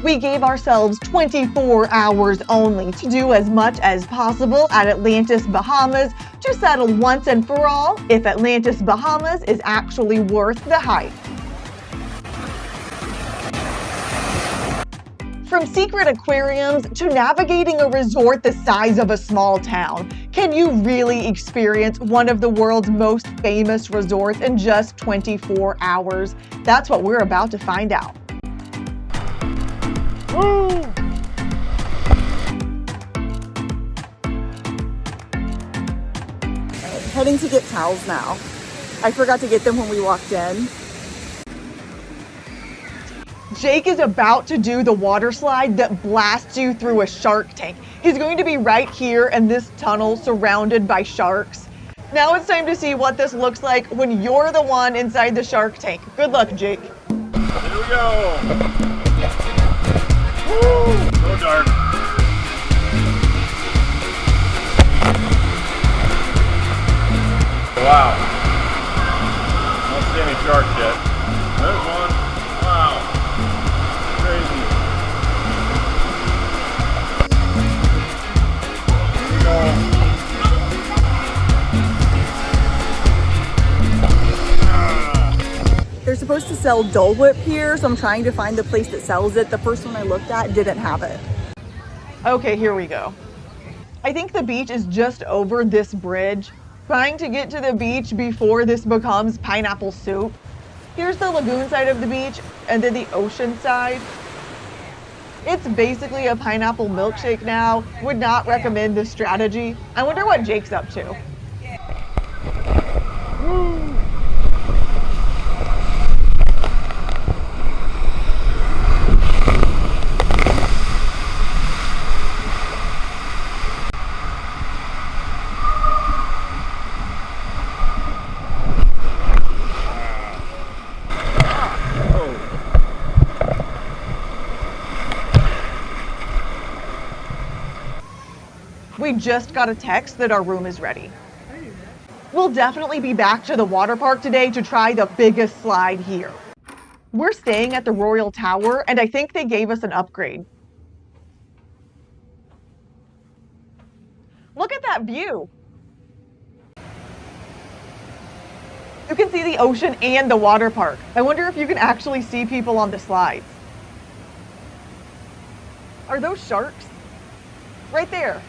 We gave ourselves 24 hours only to do as much as possible at Atlantis Bahamas to settle once and for all if Atlantis Bahamas is actually worth the hype. From secret aquariums to navigating a resort the size of a small town, can you really experience one of the world's most famous resorts in just 24 hours? That's what we're about to find out. Woo! Heading to get towels now. I forgot to get them when we walked in. Jake is about to do the water slide that blasts you through a shark tank. He's going to be right here in this tunnel surrounded by sharks. Now it's time to see what this looks like when you're the one inside the shark tank. Good luck, Jake. Here we go. Woo! So dark. Wow. Don't see any sharks yet. There's one. Wow. Crazy. Here we go. They're supposed to sell Dole Whip here, so I'm trying to find the place that sells it. The first one I looked at didn't have it. Okay, here we go. I think the beach is just over this bridge. Trying to get to the beach before this becomes pineapple soup. Here's the lagoon side of the beach and then the ocean side. It's basically a pineapple milkshake now. Would not recommend this strategy. I wonder what Jake's up to. Woo. We just got a text that our room is ready. We'll definitely be back to the water park today to try the biggest slide here. We're staying at the Royal Tower, and I think they gave us an upgrade. Look at that view. You can see the ocean and the water park. I wonder if you can actually see people on the slides. Are those sharks? Right there.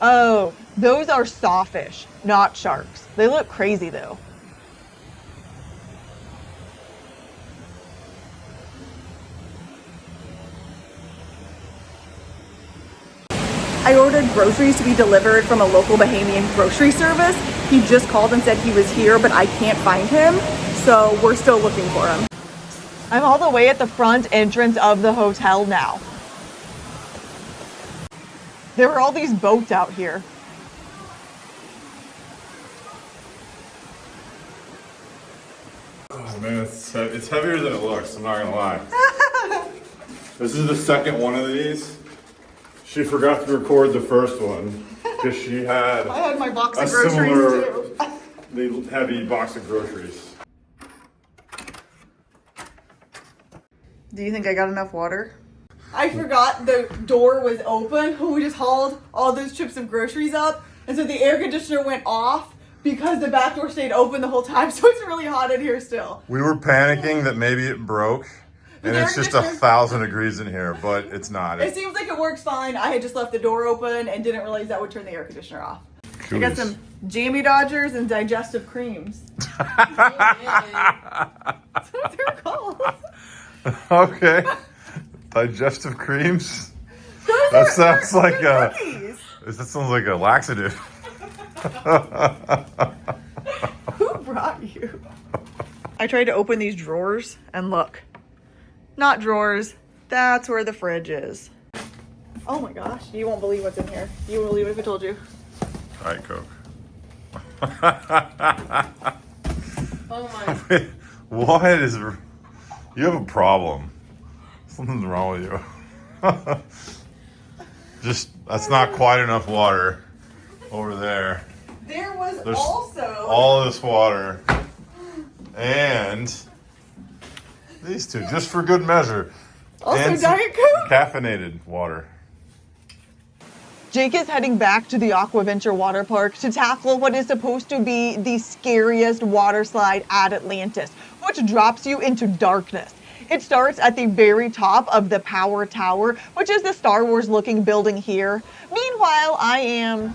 Oh, those are sawfish, not sharks. They look crazy though. I ordered groceries to be delivered from a local Bahamian grocery service. He just called and said he was here, but I can't find him. So we're still looking for him. I'm all the way at the front entrance of the hotel now. There are all these boats out here. Oh man, it's heavier than it looks, I'm not gonna lie. This is the second one of these. She forgot to record the first one because she had I had my box a of groceries similar heavy box of groceries. Do you think I got enough water? I forgot the door was open when we just hauled all those trips of groceries up. And so the air conditioner went off because the back door stayed open the whole time. So it's really hot in here still. We were panicking that maybe it broke. And it's just 1,000 degrees in here, but it's not. It seems like it works fine. I had just left the door open and didn't realize that would turn the air conditioner off. Cooties. I got some jammy dodgers and digestive creams. That's what they're called. Okay. Digestive creams? That sounds like a cookies. That sounds like a laxative. Who brought you? I tried to open these drawers and look. Not drawers. That's where the fridge is. Oh my gosh, you won't believe what's in here. You won't believe it if I told you. Diet Coke. Oh my. What is... You have a problem. Something's wrong with you. Just, that's not quite enough water. over there. There was There's also all this water. And these two, just for good measure. also And some Diet Coke. caffeinated water. Jake is heading back to the Aquaventure Waterpark to tackle what is supposed to be the scariest water slide at Atlantis, which drops you into darkness. It starts at the very top of the Power Tower, which is the Star Wars looking building here. Meanwhile, I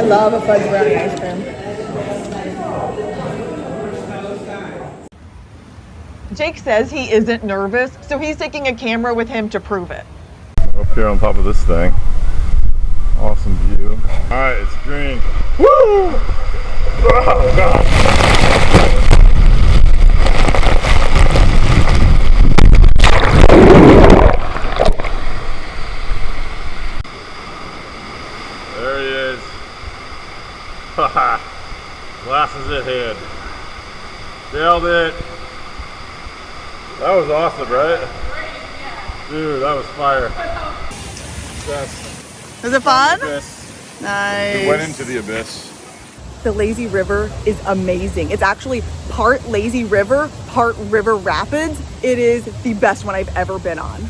love a fudge brownie ice cream. Jake says he isn't nervous, so he's taking a camera with him to prove it. Up here on top of this thing. Awesome view. Alright, it's green. Woo! Oh, God. There he is. Haha. Glasses ahead. Nailed it. That was awesome, right? Dude, that was fire. Was it fun? Abyss. Nice. We went into the abyss. The lazy river is amazing. It's actually part lazy river, part river rapids. It is the best one I've ever been on.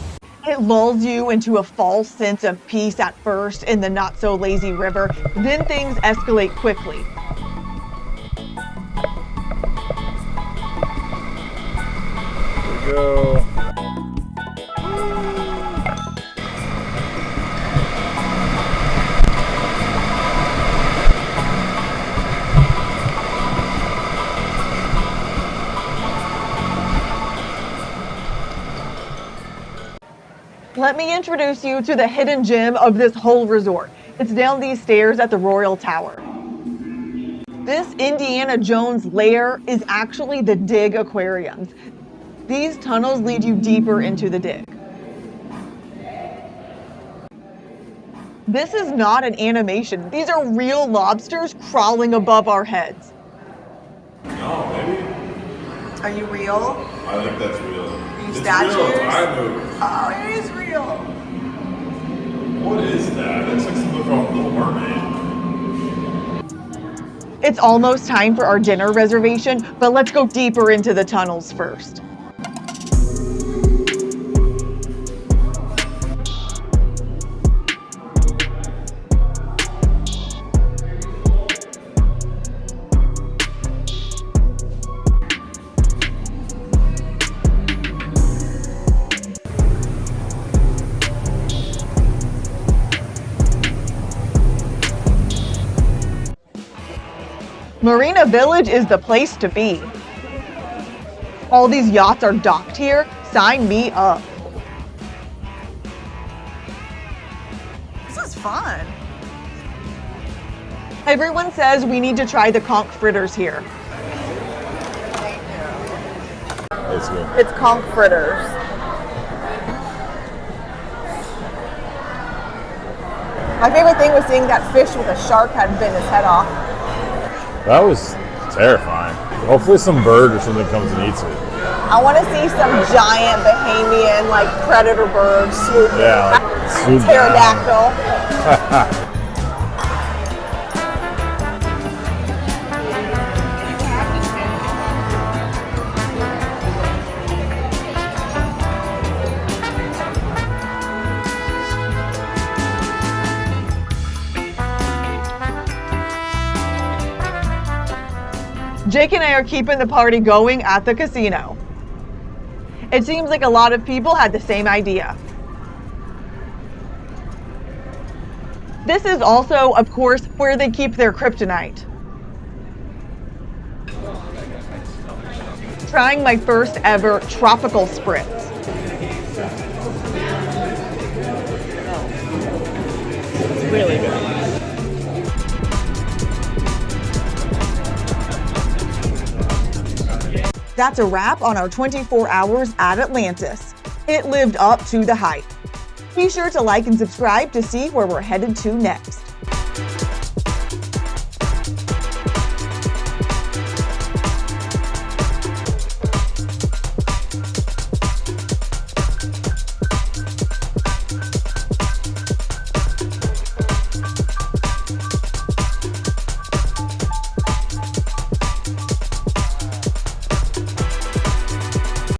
It lulls you into a false sense of peace at first in the not so lazy river, then things escalate quickly. Here we go. Let me introduce you to the hidden gem of this whole resort. It's down these stairs at the Royal Tower. This Indiana Jones lair is actually the Dig Aquariums. These tunnels lead you deeper into the dig. This is not an animation. These are real lobsters crawling above our heads. No, maybe. Are you real? I think that's real. These It's statues? real. I move. Oh, it is real. What is that? That's like something from Little Mermaid. It's almost time for our dinner reservation, but let's go deeper into the tunnels first. Marina Village is the place to be. All these yachts are docked here. Sign me up. This is fun. Everyone says we need to try the conch fritters here. Let's go. It's conch fritters. My favorite thing was seeing that fish with a shark had bitten his head off. That was terrifying. Hopefully some bird or something comes and eats it. I want to see some giant Bahamian, like predator bird swoop. Yeah, like swoop Pterodactyl. Jake and I are keeping the party going at the casino. It seems like a lot of people had the same idea. This is also, of course, where they keep their kryptonite. Trying my first ever tropical spritz. It's really good. That's a wrap on our 24 hours at Atlantis. It lived up to the hype. Be sure to like and subscribe to see where we're headed to next.